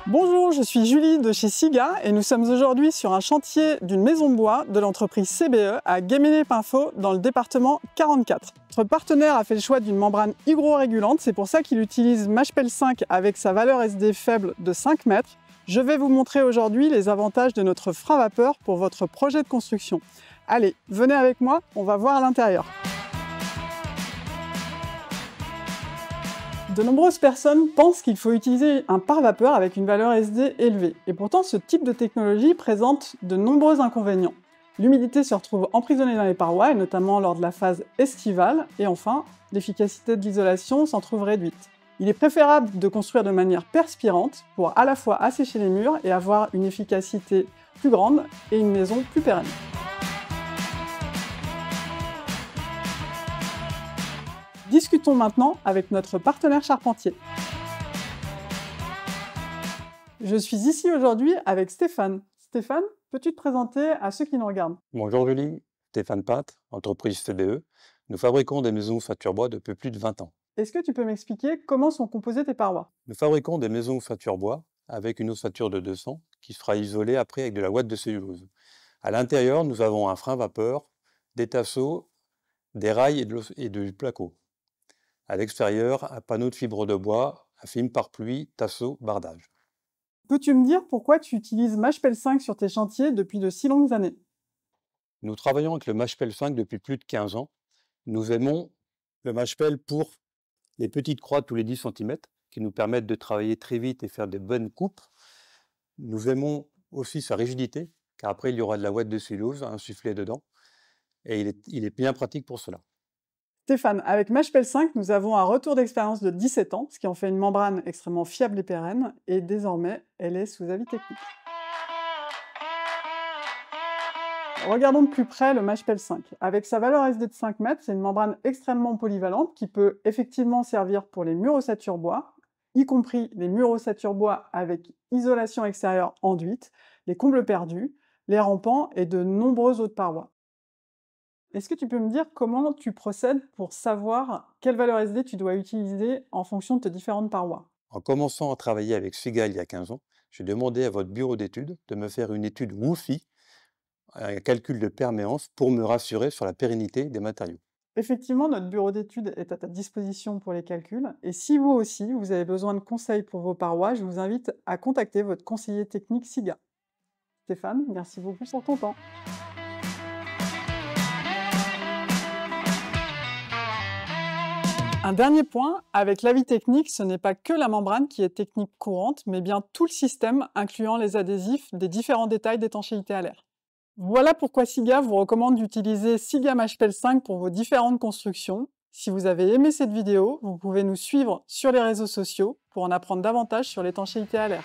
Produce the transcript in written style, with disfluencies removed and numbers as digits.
Bonjour, je suis Julie de chez SIGA et nous sommes aujourd'hui sur un chantier d'une maison bois de l'entreprise CBE à Guéménès-Paimpfaux dans le département 44. Notre partenaire a fait le choix d'une membrane hygrorégulante, c'est pour ça qu'il utilise Mashpel 5 avec sa valeur SD faible de 5 mètres. Je vais vous montrer aujourd'hui les avantages de notre frein vapeur pour votre projet de construction. Allez, venez avec moi, on va voir à l'intérieur. De nombreuses personnes pensent qu'il faut utiliser un pare-vapeur avec une valeur SD élevée. Et pourtant, ce type de technologie présente de nombreux inconvénients. L'humidité se retrouve emprisonnée dans les parois, et notamment lors de la phase estivale. Et enfin, l'efficacité de l'isolation s'en trouve réduite. Il est préférable de construire de manière perspirante pour à la fois assécher les murs et avoir une efficacité plus grande et une maison plus pérenne. Discutons maintenant avec notre partenaire charpentier. Je suis ici aujourd'hui avec Stéphane. Stéphane, peux-tu te présenter à ceux qui nous regardent? Bonjour Julie, Stéphane Pâtre, entreprise CBE. Nous fabriquons des maisons facture bois depuis plus de 20 ans. Est-ce que tu peux m'expliquer comment sont composées tes parois? Nous fabriquons des maisons facture bois avec une ossature de 200 qui sera isolée après avec de la ouate de cellulose. À l'intérieur, nous avons un frein vapeur, des tasseaux, des rails et du placo. À l'extérieur, un panneau de fibre de bois, un film par pluie, tasseau, bardage. Peux-tu me dire pourquoi tu utilises Mashpel 5 sur tes chantiers depuis de si longues années? Nous travaillons avec le Mashpel 5 depuis plus de 15 ans. Nous aimons le Mashpel pour les petites croix tous les 10 cm qui nous permettent de travailler très vite et faire de bonnes coupes. Nous aimons aussi sa rigidité, car après il y aura de la ouate de cellulose insufflée dedans, et il est bien pratique pour cela. Stéphane, avec Mashpel 5, nous avons un retour d'expérience de 17 ans, ce qui en fait une membrane extrêmement fiable et pérenne, et désormais, elle est sous avis technique. Regardons de plus près le Mashpel 5. Avec sa valeur SD de 5 mètres, c'est une membrane extrêmement polyvalente qui peut effectivement servir pour les murs ossature bois, y compris les murs ossature bois avec isolation extérieure enduite, les combles perdus, les rampants et de nombreuses autres parois. Est-ce que tu peux me dire comment tu procèdes pour savoir quelle valeur SD tu dois utiliser en fonction de tes différentes parois? En commençant à travailler avec SIGA il y a 15 ans, j'ai demandé à votre bureau d'études de me faire une étude WOFI, un calcul de perméance, pour me rassurer sur la pérennité des matériaux. Effectivement, notre bureau d'études est à ta disposition pour les calculs. Et si vous aussi, vous avez besoin de conseils pour vos parois, je vous invite à contacter votre conseiller technique SIGA. Stéphane, merci beaucoup pour ton temps. Un dernier point, avec l'avis technique, ce n'est pas que la membrane qui est technique courante, mais bien tout le système, incluant les adhésifs des différents détails d'étanchéité à l'air. Voilà pourquoi SIGA vous recommande d'utiliser SIGA Mashpel 5 pour vos différentes constructions. Si vous avez aimé cette vidéo, vous pouvez nous suivre sur les réseaux sociaux pour en apprendre davantage sur l'étanchéité à l'air.